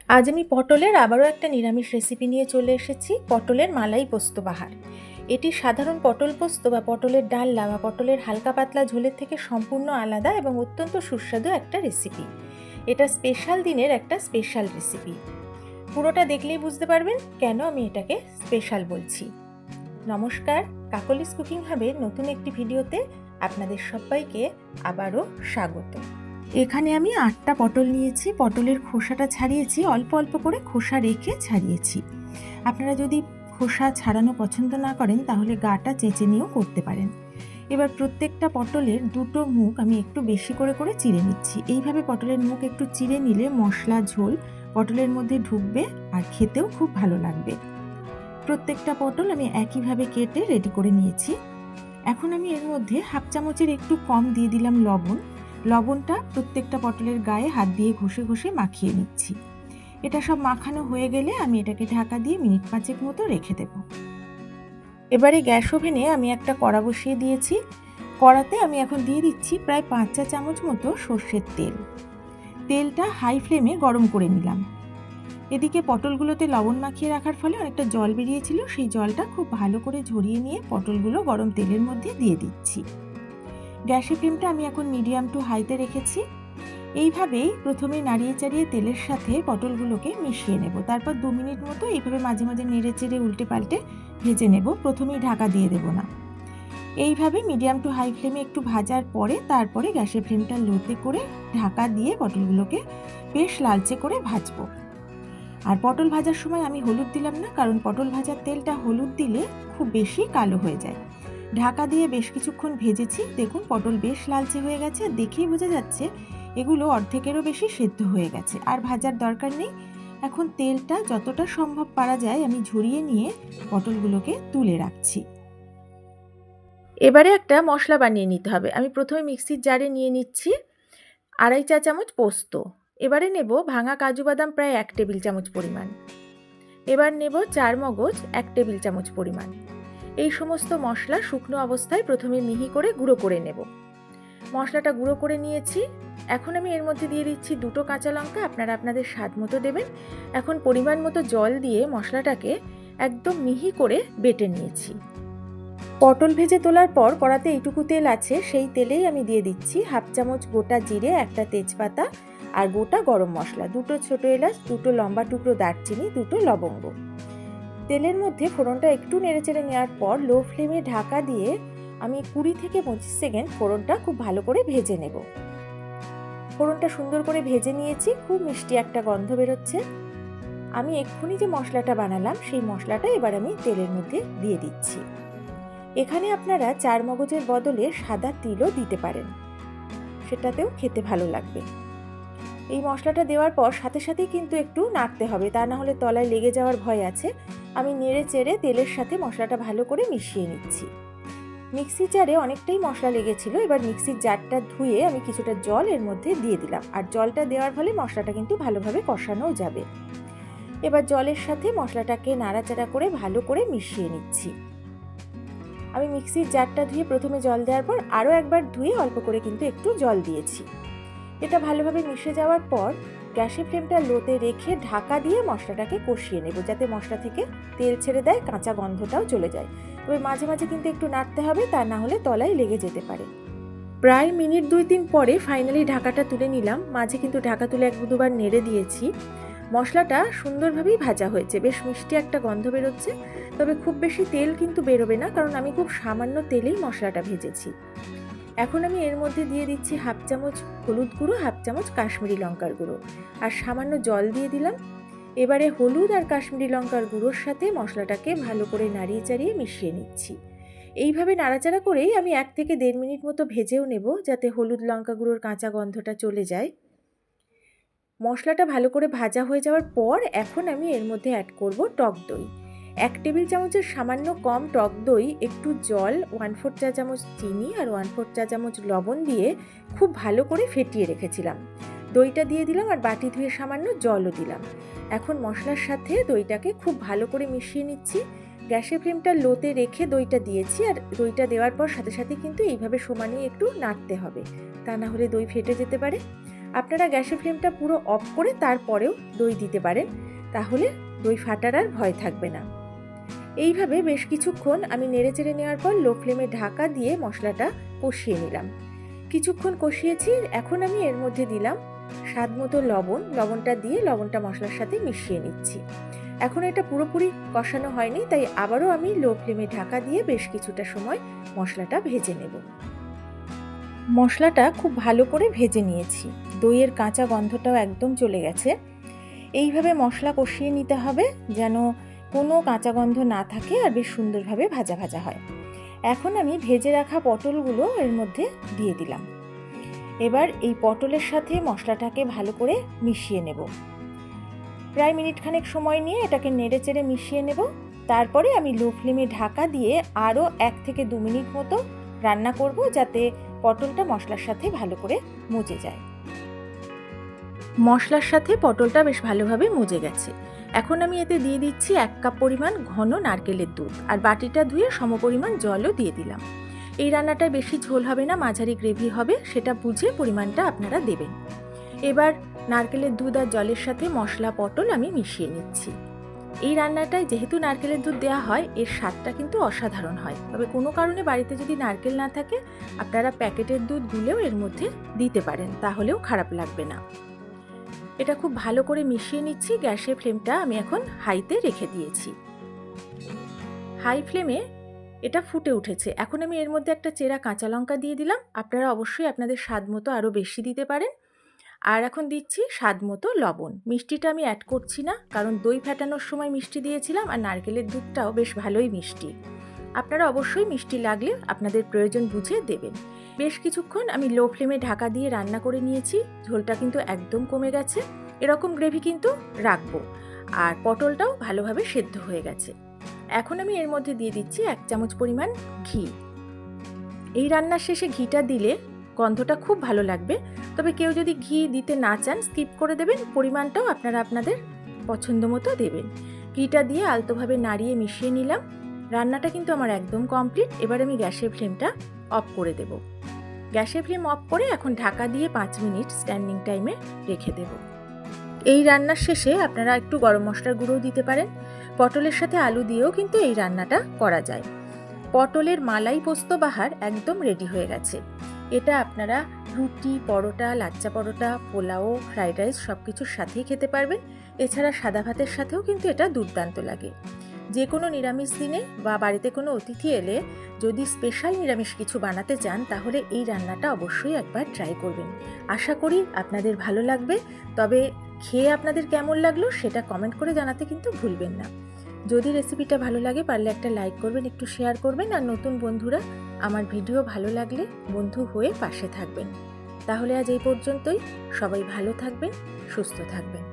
আজ আমি পটলের আবারও একটা নিরামিষ রেসিপি নিয়ে চলে এসেছি, পটলের মালাই পোস্ত বাহার। এটি সাধারণ পটল পোস্ত বা পটলের ডালনা বা পটলের হালকা পাতলা ঝোলের থেকে সম্পূর্ণ আলাদা এবং অত্যন্ত সুস্বাদু একটা রেসিপি। এটা স্পেশাল দিনের একটা স্পেশাল রেসিপি। পুরোটা দেখলেই বুঝতে পারবেন কেন আমি এটাকে স্পেশাল বলছি। নমস্কার, কাকলিস কুকিং হাবের নতুন একটি ভিডিওতে আপনাদের সবাইকে আবারও স্বাগত। এখানে আমি 8টা পটল নিয়েছি। পটলের খোসাটা ছাড়িয়েছি, অল্প অল্প করে খোসা রেখে ছাড়িয়েছি। আপনারা যদি খোসা ছাড়ানো পছন্দ না করেন তাহলে গাটা চেঁচে নিয়েও করতে পারেন। এবার প্রত্যেকটা পটলের দুটো মুখ আমি একটু বেশি করে করে চিড়ে নিচ্ছি। এইভাবে পটলের মুখ একটু চিড়ে নিলে মশলা ঝোল পটলের মধ্যে ঢুকবে আর খেতেও খুব ভালো লাগবে। প্রত্যেকটা পটল আমি একইভাবে কেটে রেডি করে নিয়েছি। এখন আমি এর মধ্যে হাফ চামচের একটু কম দিয়ে দিলাম লবণ। লবণটা প্রত্যেকটা পটলের গায়ে হাত দিয়ে ঘষে ঘষে মাখিয়ে নিচ্ছি। এটা সব মাখানো হয়ে গেলে আমি এটাকে ঢাকা দিয়ে মিনিট 5 মতো রেখে দেব। এবারে গ্যাস ওভেনে আমি একটা কড়া বসিয়ে দিয়েছি। কড়াতে আমি এখন দিয়ে দিচ্ছি প্রায় 5 চা চামচ মতো সর্ষের তেল। তেলটা হাই ফ্লেমে গরম করে নিলাম। এদিকে পটলগুলোতে লবণ মাখিয়ে রাখার ফলে অনেকটা জল বেরিয়েছিল, সেই জলটা খুব ভালো করে ঝরিয়ে নিয়ে পটলগুলো গরম তেলের মধ্যে দিয়ে দিচ্ছি। গ্যাসের ফ্লেমটা আমি এখন মিডিয়াম টু হাইতে রেখেছি। এইভাবেই প্রথমে নাড়িয়ে চাড়িয়ে তেলের সাথে পটলগুলোকে মিশিয়ে নেব। তারপর 2 মিনিট মতো এইভাবে মাঝে মাঝে নেড়ে চেড়ে উল্টে পাল্টে ভেজে নেব। প্রথমেই ঢাকা দিয়ে দেব না। এইভাবে মিডিয়াম টু হাই ফ্লেমে একটু ভাজার পরে তারপরে গ্যাসের ফ্লেমটা লোতে করে ঢাকা দিয়ে পটলগুলোকে বেশ লালচে করে ভাজবো। আর পটল ভাজার সময় আমি হলুদ দিলাম না, কারণ পটল ভাজার তেলটা হলুদ দিলে খুব বেশি কালো হয়ে যায়। ঢাকা দিয়ে বেশ কিছুক্ষণ ভেজেছি। দেখুন পটল বেশ লালচে হয়ে গেছে, আর দেখেই বোঝা যাচ্ছে এগুলো অর্ধেকেরও বেশি সেদ্ধ হয়ে গেছে। আর ভাজার দরকার নেই। এখন তেলটা যতটা সম্ভব পারা যায় আমি ঝরিয়ে নিয়ে পটলগুলোকে তুলে রাখছি। এবারে একটা মশলা বানিয়ে নিতে হবে। আমি প্রথমে মিক্সির জারে নিয়ে নিচ্ছি 2.5 চা চামচ পোস্ত। এবারে নেব ভাঙা কাজু বাদাম প্রায় 1 টেবিল চামচ পরিমাণ। এবার নেব 4 মগজ 1 টেবিল চামচ পরিমাণ। এই সমস্ত মশলা শুকনো অবস্থায় প্রথমে মিহি করে গুঁড়ো করে নেব। মশলাটা গুঁড়ো করে নিয়েছি। এখন আমি এর মধ্যে দিয়ে দিচ্ছি 2টো কাঁচা লঙ্কা, আপনারা আপনাদের স্বাদ মতো দেবেন। এখন পরিমাণ মতো জল দিয়ে মশলাটাকে একদম মিহি করে বেটে নিয়েছি। পটল ভেজে তোলার পর কড়াতে এইটুকু তেল আছে, সেই তেলেই আমি দিয়ে দিচ্ছি হাফ চামচ গোটা জিরে, একটা তেজপাতা আর গোটা গরম মশলা, 2টো ছোট এলাচ, 2টো লম্বা টুকরো দারচিনি, 2টো লবঙ্গ। তেলের মধ্যে ফোড়নটা একটু নেড়েচেড়ে নেওয়ার পর লো ফ্লেমে ঢাকা দিয়ে আমি 20 থেকে 25 সেকেন্ড ফোড়নটা খুব ভালো করে ভেজে নেব। ফোড়নটা সুন্দর করে ভেজে নিয়েছি, খুব মিষ্টি একটা গন্ধ বেরোচ্ছে। আমি এক্ষুনি যে মশলাটা বানালাম সেই মশলাটা এবার আমি তেলের মধ্যে দিয়ে দিচ্ছি। এখানে আপনারা 4 মগজের বদলে সাদা তিলও দিতে পারেন, সেটাতেও খেতে ভালো লাগবে। এই মশলাটা দেওয়ার পর সাথে সাথেই কিন্তু একটু নাড়তে হবে, তা না হলে তলায় লেগে যাওয়ার ভয় আছে। আমি নেড়ে চেড়ে তেলের সাথে মশলাটা ভালো করে মিশিয়ে নিচ্ছি। মিক্সি জারে অনেকটাই মশলা লেগেছিল। এবার মিক্সির জারটা ধুয়ে আমি কিছুটা জল এর মধ্যে দিয়ে দিলাম, আর জলটা দেওয়ার ফলে মশলাটা কিন্তু ভালোভাবে কষানোও যাবে। এবার জলের সাথে মশলাটাকে নাড়াচাড়া করে ভালো করে মিশিয়ে নিচ্ছি। আমি মিক্সির জারটা ধুয়ে প্রথমে জল দেওয়ার পর আরও একবার ধুয়ে অল্প করে কিন্তু একটু জল দিয়েছি। এটা ভালোভাবে মিশে যাওয়ার পর গ্যাসের ফ্লেমটা লোতে রেখে ঢাকা দিয়ে মশলাটাকে কষিয়ে নেব, যাতে মশলা থেকে তেল ছেড়ে দেয়, কাঁচা গন্ধটাও চলে যায়। তবে মাঝে মাঝে কিন্তু একটু নাড়তে হবে, তা না হলে তলায় লেগে যেতে পারে। প্রায় মিনিট 2-3 পরে ফাইনালি ঢাকাটা তুলে নিলাম। মাঝে কিন্তু ঢাকা তুলে 1-2বার নেড়ে দিয়েছি। মশলাটা সুন্দরভাবেই ভাজা হয়েছে, বেশ মিষ্টি একটা গন্ধ বেরোচ্ছে। তবে খুব বেশি তেল কিন্তু বেরোবে না, কারণ আমি খুব সামান্য তেলেই মশলাটা ভেজেছি। এখন আমি এর মধ্যে দিয়ে দিচ্ছি হাফ চামচ হলুদ গুঁড়ো, হাফ চামচ কাশ্মীরি লঙ্কার গুঁড়ো, আর সামান্য জল দিয়ে দিলাম। এবারে হলুদ আর কাশ্মীরি লঙ্কার গুঁড়োর সাথে মশলাটাকে ভালো করে নাড়িয়ে চাড়িয়ে মিশিয়ে নিচ্ছি। এইভাবে নাড়াচাড়া করেই আমি 1 থেকে 1.5 মিনিট মতো ভেজেও নেব, যাতে হলুদ লঙ্কা গুঁড়োর কাঁচা গন্ধটা চলে যায়। মশলাটা ভালো করে ভাজা হয়ে যাওয়ার পর এখন আমি এর মধ্যে অ্যাড করব টক দই। 1 টেবিল চামচের সামান্য কম টক দই, একটু জল, 1/4 চা চামচ চিনি আর 1/4 চা চামচ লবণ দিয়ে খুব ভালো করে ফেটিয়ে রেখেছিলাম। দইটা দিয়ে দিলাম আর বাটি ধুয়ে সামান্য জলও দিলাম। এখন মশলার সাথে দইটাকে খুব ভালো করে মিশিয়ে নিচ্ছি। গ্যাসের ফ্লেমটা লোতে রেখে দইটা দিয়েছি, আর দইটা দেওয়ার পর সাথে সাথে কিন্তু এইভাবে সমানে একটু নাড়তে হবে, তা না হলে দই ফেটে যেতে পারে। আপনারা গ্যাসের ফ্লেমটা পুরো অফ করে তারপরেও দই দিতে পারেন, তাহলে দই ফাটার আর ভয় থাকবে না। এইভাবে বেশ কিছুক্ষণ আমি নেড়েচেড়ে নেওয়ার পর লো ফ্লেমে ঢাকা দিয়ে মশলাটা কষিয়ে নিলাম। কিছুক্ষণ কষিয়েছি, এখন আমি এর মধ্যে দিলাম স্বাদ মতো লবণ। লবণটা দিয়ে লবণটা মশলার সাথে মিশিয়ে নিচ্ছি। এখন এটা পুরোপুরি কষানো হয়নি, তাই আবারও আমি লো ফ্লেমে ঢাকা দিয়ে বেশ কিছুটা সময় মশলাটা ভেজে নেব। মশলাটা খুব ভালো করে ভেজে নিয়েছি, দইয়ের কাঁচা গন্ধটাও একদম চলে গেছে। এইভাবে মশলা কষিয়ে নিতে হবে যেন কোনো কাঁচা গন্ধ না থাকে আর বেশ সুন্দরভাবে ভাজা ভাজা হয়। এখন আমি ভেজে রাখা পটলগুলো এর মধ্যে দিয়ে দিলাম। এবার এই পটলের সাথে মশলাটাকে ভালো করে মিশিয়ে নেব। প্রায় মিনিটখানেক সময় নিয়ে এটাকে নেড়েচেড়ে মিশিয়ে নেব। তারপরে আমি লো ফ্লেমে ঢাকা দিয়ে আরও 1 থেকে 2 মিনিট মতো রান্না করব, যাতে পটলটা মশলার সাথে ভালো করে মজে যায়। মশলার সাথে পটলটা বেশ ভালোভাবে মজে গেছে। এখন আমি এতে দিয়ে দিচ্ছি 1 কাপ পরিমাণ ঘন নারকেলের দুধ, আর বাটিটা ধুয়ে সমপরিমাণ জলও দিয়ে দিলাম। এই রান্নাটায় বেশি ঝোল হবে না, মাঝারি গ্রেভি হবে, সেটা বুঝে পরিমাণটা আপনারা দেবেন। এবার নারকেলের দুধ আর জলের সাথে মশলা পটল আমি মিশিয়ে নিচ্ছি। এই রান্নাটায় যেহেতু নারকেলের দুধ দেওয়া হয়, এর স্বাদটা কিন্তু অসাধারণ হয়। তবে কোনো কারণে বাড়িতে যদি নারকেল না থাকে, আপনারা প্যাকেটের দুধ গুলেও এর মধ্যে দিতে পারেন, তাহলেও খারাপ লাগবে না। এটা খুব ভালো করে মিশিয়ে নিচ্ছি। গ্যাসের ফ্লেমটা আমি এখন হাইতে রেখে দিয়েছি। হাই ফ্লেমে এটা ফুটে উঠেছে। এখন আমি এর মধ্যে একটা চেরা কাঁচা লঙ্কা দিয়ে দিলাম। আপনারা অবশ্যই আপনাদের স্বাদ মতো আরও বেশি দিতে পারেন। আর এখন দিচ্ছি স্বাদ মতো লবণ। মিষ্টিটা আমি অ্যাড করছি না, কারণ দই ফেটানোর সময় মিষ্টি দিয়েছিলাম, আর নারকেলের দুধটাও বেশ ভালোই মিষ্টি। আপনারা অবশ্যই মিষ্টি লাগলে আপনাদের প্রয়োজন বুঝে দেবেন। বেশ কিছুক্ষণ আমি লো ফ্লেমে ঢাকা দিয়ে রান্না করে নিয়েছি। ঝোলটা কিন্তু একদম কমে গেছে। এরকম গ্রেভি কিন্তু রাখবো। আর পটলটাও ভালোভাবে সেদ্ধ হয়ে গেছে। এখন আমি এর মধ্যে দিয়ে দিচ্ছি 1 চামচ পরিমাণ ঘি। এই রান্নার শেষে ঘিটা দিলে গন্ধটা খুব ভালো লাগবে। তবে কেউ যদি ঘি দিতে না চান, স্কিপ করে দেবেন। পরিমাণটাও আপনারা আপনাদের পছন্দ মতো দেবেন। ঘিটা দিয়ে আলতোভাবে নাড়িয়ে মিশিয়ে নিলাম। রান্নাটা কিন্তু আমার একদম কমপ্লিট। এবার আমি গ্যাসের ফ্লেমটা অফ করে দেব। গ্যাসের ফ্লেম অফ করে এখন ঢাকা দিয়ে 5 মিনিট স্ট্যান্ডিং টাইমে রেখে দেব। এই রান্নার শেষে আপনারা একটু গরম মশলার গুঁড়োও দিতে পারেন। পটলের সাথে আলু দিয়েও কিন্তু এই রান্নাটা করা যায়। পটলের মালাই পোস্ত বাহার একদম রেডি হয়ে গেছে। এটা আপনারা রুটি, পরোটা, লাচ্চা পরোটা, পোলাও, ফ্রাইড রাইস সব কিছুর সাথেই খেতে পারবেন। এছাড়া সাদা ভাতের সাথেও কিন্তু এটা দুর্দান্ত লাগে। যে কোনো নিরামিষ দিনে বা বাড়িতে কোনো অতিথি এলে যদি স্পেশাল নিরামিষ কিছু বানাতে চান, তাহলে এই রান্নাটা অবশ্যই একবার ট্রাই করবেন। আশা করি আপনাদের ভালো লাগবে। তবে খেয়ে আপনাদের কেমন লাগলো সেটা কমেন্ট করে জানাতে কিন্তু ভুলবেন না। যদি রেসিপিটা ভালো লাগে, পারলে একটা লাইক করবেন, একটু শেয়ার করবেন। আর নতুন বন্ধুরা আমার ভিডিও ভালো লাগলে বন্ধু হয়ে পাশে থাকবেন। তাহলে আজ এই পর্যন্তই। সবাই ভালো থাকবেন, সুস্থ থাকবেন।